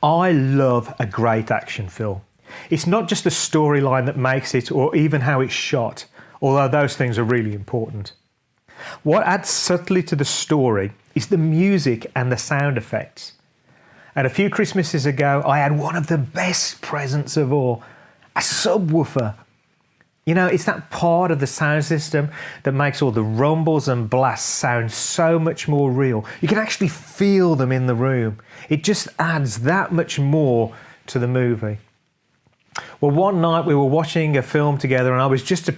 I love a great action film. It's not just the storyline that makes it or even how it's shot, although those things are really important. What adds subtly to the story is the music and the sound effects. And a few Christmases ago, I had one of the best presents of all, a subwoofer. You know, it's that part of the sound system that makes all the rumbles and blasts sound so much more real. You can actually feel them in the room. It just adds that much more to the movie. Well, one night we were watching a film together and I was just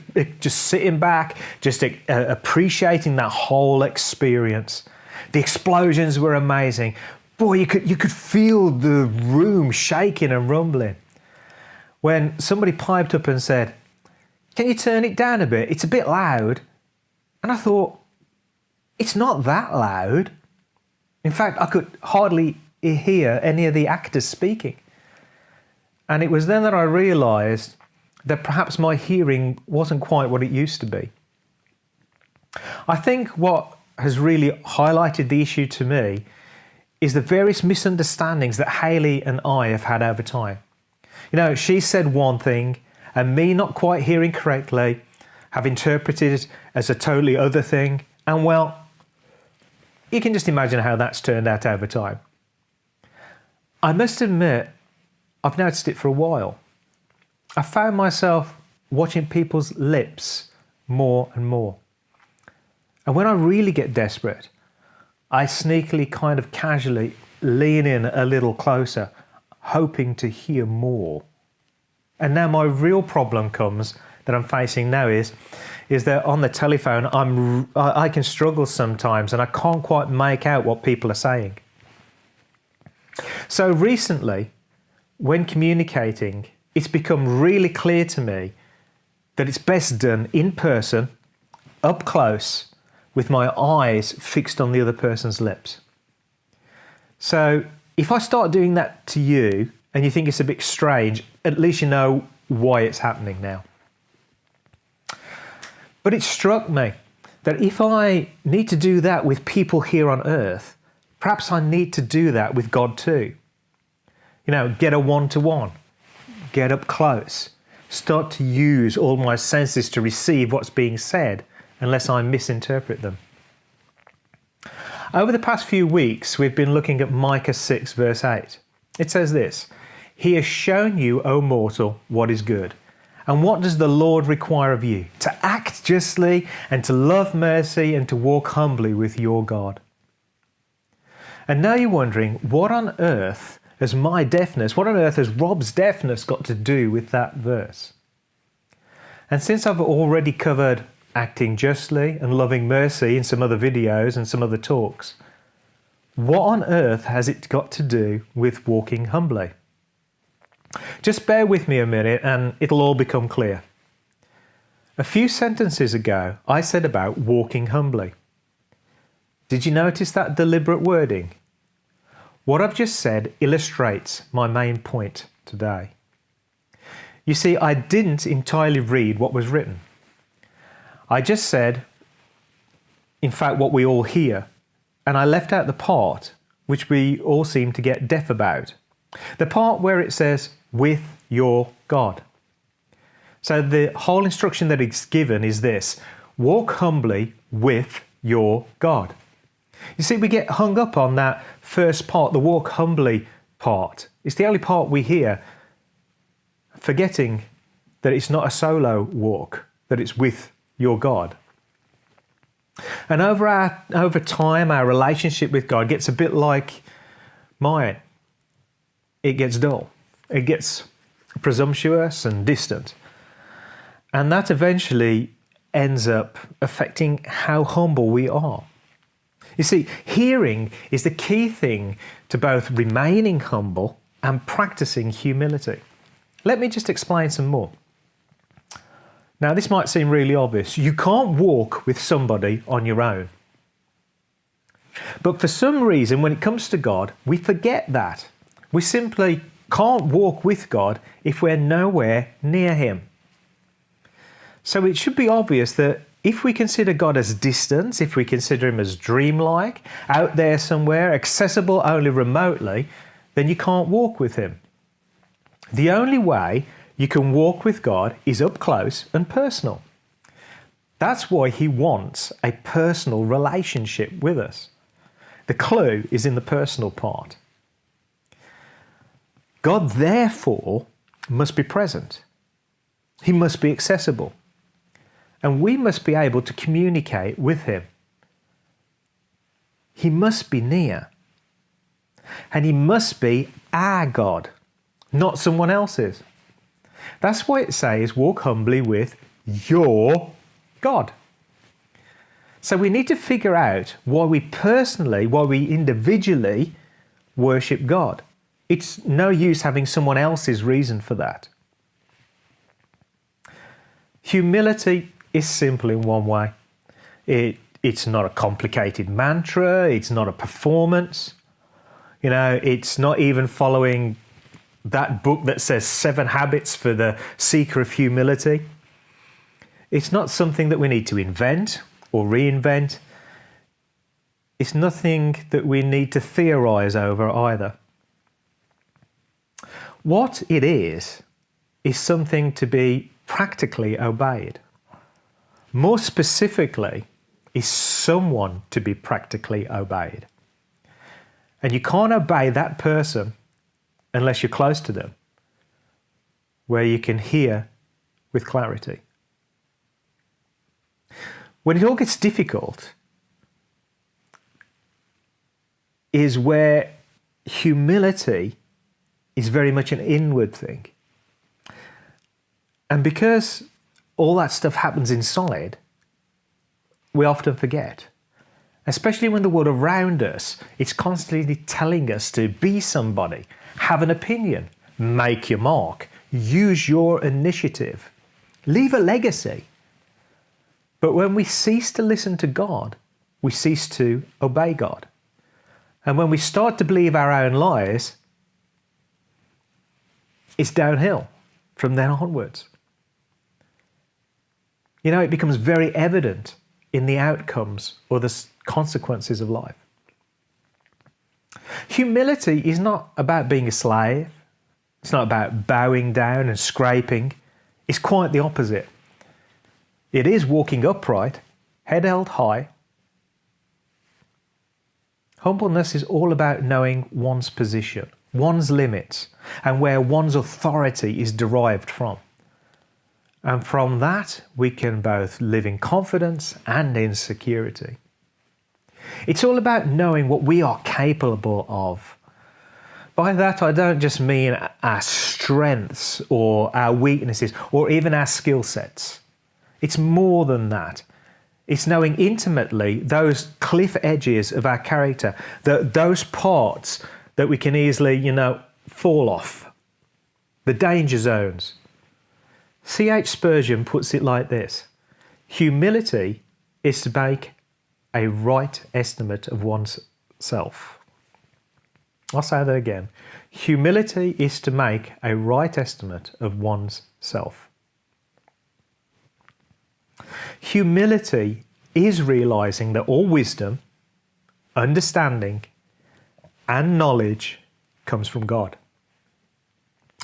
sitting back, just appreciating that whole experience. The explosions were amazing. Boy, you could feel the room shaking and rumbling. When somebody piped up and said, "Can you turn it down a bit? It's a bit loud." And I thought, it's not that loud. In fact, I could hardly hear any of the actors speaking. And it was then that I realised that perhaps my hearing wasn't quite what it used to be. I think what has really highlighted the issue to me is the various misunderstandings that Hayley and I have had over time. You know, she said one thing and me not quite hearing correctly have interpreted it as a totally other thing. And well, you can just imagine how that's turned out over time. I must admit, I've noticed it for a while. I found myself watching people's lips more and more. And when I really get desperate, I sneakily, kind of casually lean in a little closer, hoping to hear more. And now my real problem comes that I'm facing now is that on the telephone, I can struggle sometimes and I can't quite make out what people are saying. So recently, when communicating, it's become really clear to me that it's best done in person, up close, with my eyes fixed on the other person's lips. So if I start doing that to you and you think it's a bit strange, at least you know why it's happening now. But it struck me that if I need to do that with people here on earth, perhaps I need to do that with God too. You know, get a one-to-one, get up close, start to use all my senses to receive what's being said, unless I misinterpret them. Over the past few weeks, we've been looking at Micah 6, verse 8. It says this, "He has shown you, O mortal, what is good. And what does the Lord require of you? To act justly and to love mercy and to walk humbly with your God." And now you're wondering, what on earth has my deafness, what on earth has Rob's deafness got to do with that verse? And since I've already covered acting justly and loving mercy in some other videos and some other talks, what on earth has it got to do with walking humbly? Just bear with me a minute and it'll all become clear. A few sentences ago, I said about walking humbly. Did you notice that deliberate wording? What I've just said illustrates my main point today. You see, I didn't entirely read what was written. I just said, in fact, what we all hear, and I left out the part which we all seem to get deaf about. The part where it says, with your God. So the whole instruction that is given is this, walk humbly with your God. You see, we get hung up on that first part, the walk humbly part. It's the only part we hear, forgetting that it's not a solo walk, that it's with your God. And over time, our relationship with God gets a bit like mine. It gets dull. It gets presumptuous and distant. And that eventually ends up affecting how humble we are. You see, hearing is the key thing to both remaining humble and practicing humility. Let me just explain some more. Now, this might seem really obvious. You can't walk with somebody on your own. But for some reason, when it comes to God, we forget that. We simply can't walk with God if we're nowhere near Him. So it should be obvious that if we consider God as distant, if we consider Him as dreamlike, out there somewhere, accessible only remotely, then you can't walk with him. The only way you can walk with God is up close and personal. That's why he wants a personal relationship with us. The clue is in the personal part. God, therefore, must be present. He must be accessible. And we must be able to communicate with him. He must be near. And he must be our God, not someone else's. That's why it says, walk humbly with your God. So we need to figure out why we individually worship God. It's no use having someone else's reason for that. Humility is simple in one way. It's not a complicated mantra. It's not a performance. It's not even following that book that says 7 habits for the seeker of humility. It's not something that we need to invent or reinvent. It's nothing that we need to theorize over either. What it is something to be practically obeyed. More specifically, is someone to be practically obeyed. And you can't obey that person unless you're close to them, where you can hear with clarity. When it all gets difficult is where humility is very much an inward thing. And because all that stuff happens inside, we often forget. Especially when the world around us is constantly telling us to be somebody, have an opinion, make your mark, use your initiative, leave a legacy. But when we cease to listen to God, we cease to obey God. And when we start to believe our own lies, it's downhill from then onwards. It becomes very evident in the outcomes or the consequences of life. Humility is not about being a slave. It's not about bowing down and scraping. It's quite the opposite. It is walking upright, head held high. Humbleness is all about knowing one's position, one's limits, and where one's authority is derived from. And from that, we can both live in confidence and in security. It's all about knowing what we are capable of. By that, I don't just mean our strengths or our weaknesses or even our skill sets. It's more than that. It's knowing intimately those cliff edges of our character, those parts that we can easily, fall off, the danger zones. C.H. Spurgeon puts it like this: humility is to make a right estimate of one's self. I'll say that again. Humility is to make a right estimate of one's self. Humility is realizing that all wisdom, understanding, and knowledge comes from God.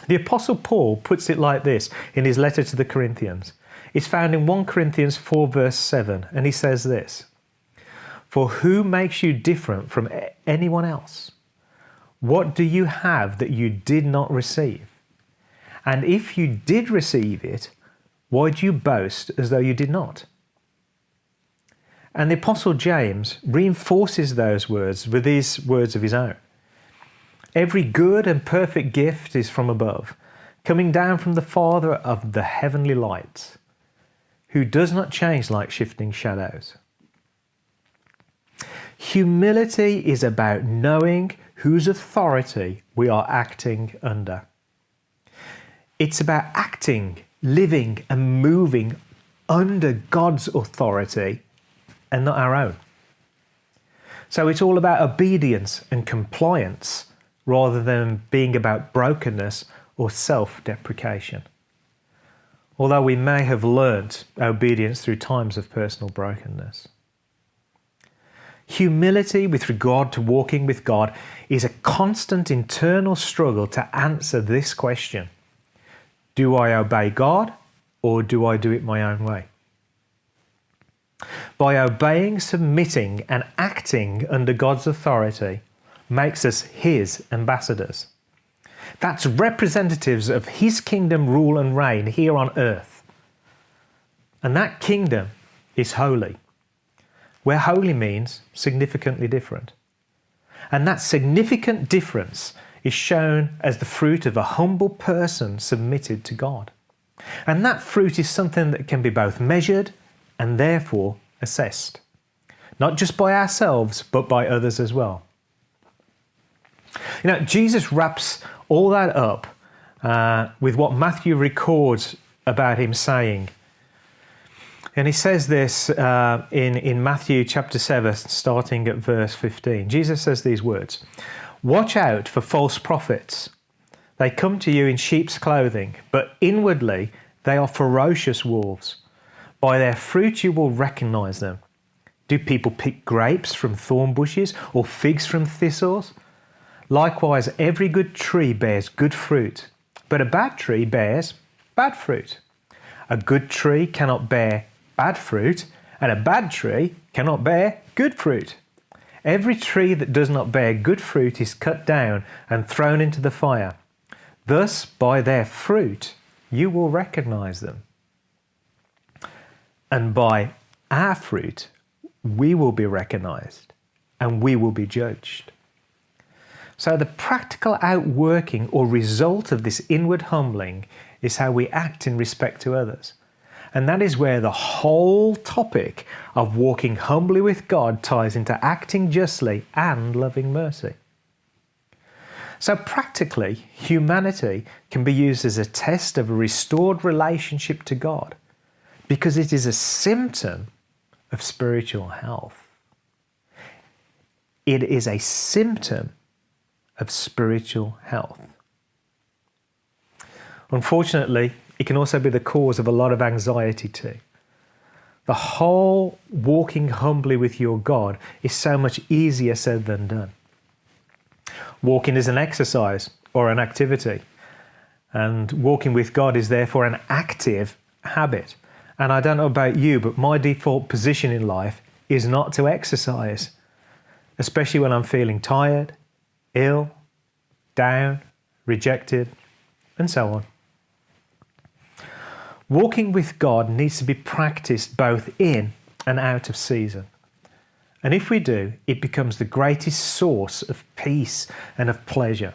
The Apostle Paul puts it like this in his letter to the Corinthians. It's found in 1 Corinthians 4 verse 7, and he says this: "For who makes you different from anyone else? What do you have that you did not receive? And if you did receive it, why do you boast as though you did not?" And the Apostle James reinforces those words with these words of his own. "Every good and perfect gift is from above, coming down from the Father of the heavenly lights, who does not change like shifting shadows." Humility is about knowing whose authority we are acting under. It's about acting, living, and moving under God's authority and not our own. So it's all about obedience and compliance rather than being about brokenness or self-deprecation. Although we may have learnt obedience through times of personal brokenness. Humility with regard to walking with God is a constant internal struggle to answer this question. Do I obey God or do I do it my own way? By obeying, submitting and acting under God's authority makes us his ambassadors. That's representatives of his kingdom rule and reign here on earth. And that kingdom is holy, where holy means significantly different. And that significant difference is shown as the fruit of a humble person submitted to God. And that fruit is something that can be both measured and therefore assessed, not just by ourselves, but by others as well. You know, Jesus wraps all that up with what Matthew records about him saying. And he says this in Matthew chapter 7, starting at verse 15. Jesus says these words, "Watch out for false prophets. They come to you in sheep's clothing, but inwardly they are ferocious wolves. By their fruit you will recognize them. Do people pick grapes from thorn bushes or figs from thistles? Likewise, every good tree bears good fruit, but a bad tree bears bad fruit. A good tree cannot bear bad fruit, and a bad tree cannot bear good fruit. Every tree that does not bear good fruit is cut down and thrown into the fire. Thus, by their fruit, you will recognize them. And by our fruit, we will be recognized and we will be judged." So the practical outworking or result of this inward humbling is how we act in respect to others. And that is where the whole topic of walking humbly with God ties into acting justly and loving mercy. So practically, humanity can be used as a test of a restored relationship to God because it is a symptom of spiritual health. It is a symptom of spiritual health. Unfortunately, it can also be the cause of a lot of anxiety too. The whole walking humbly with your God is so much easier said than done. Walking is an exercise or an activity, and walking with God is therefore an active habit. And I don't know about you, but my default position in life is not to exercise, especially when I'm feeling tired, ill, down, rejected, and so on. Walking with God needs to be practiced both in and out of season. And if we do, it becomes the greatest source of peace and of pleasure.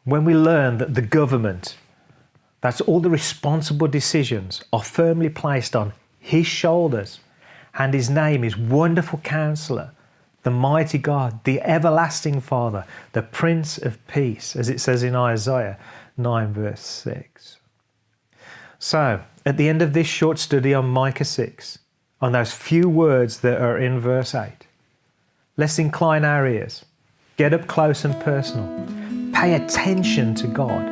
When we learn that the government, that's all the responsible decisions, are firmly placed on his shoulders, and his name is Wonderful Counselor, the Mighty God, the Everlasting Father, the Prince of Peace, as it says in Isaiah 9 verse 6. So, at the end of this short study on Micah 6, on those few words that are in verse 8, let's incline our ears, get up close and personal, pay attention to God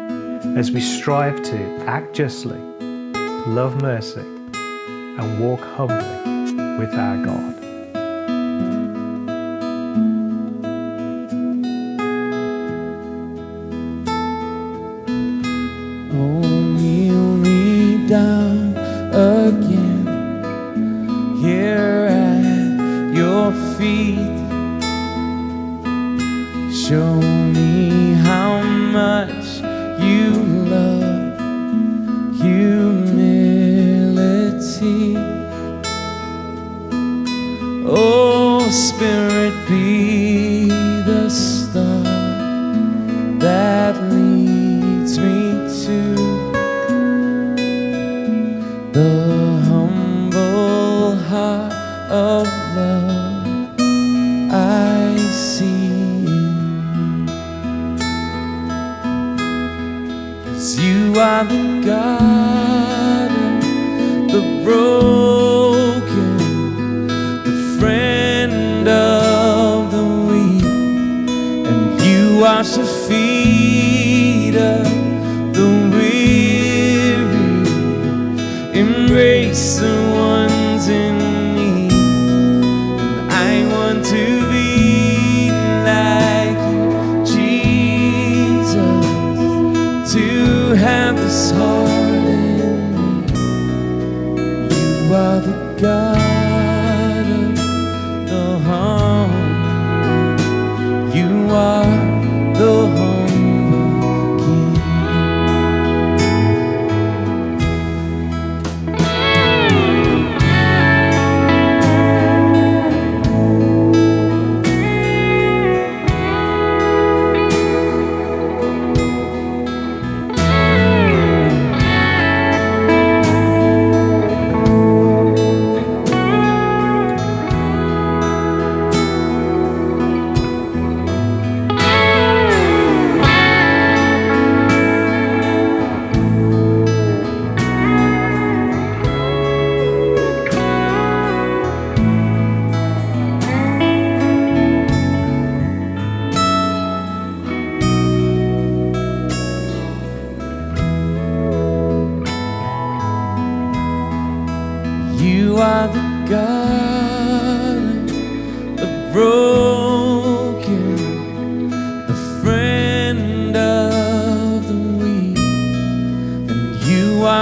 as we strive to act justly, love mercy, and walk humbly with our God. Down again here at your feet. Show me how much you love humility. Oh, Spirit, be the star that leads me to the humble heart of love I see in you. 'Cause you are the God of the broken, the friend of the weak, and you wash the feet of the weary, embrace the ones in need. And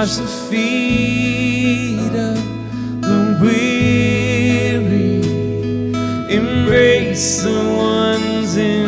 wash the feet of the weary, embrace the ones in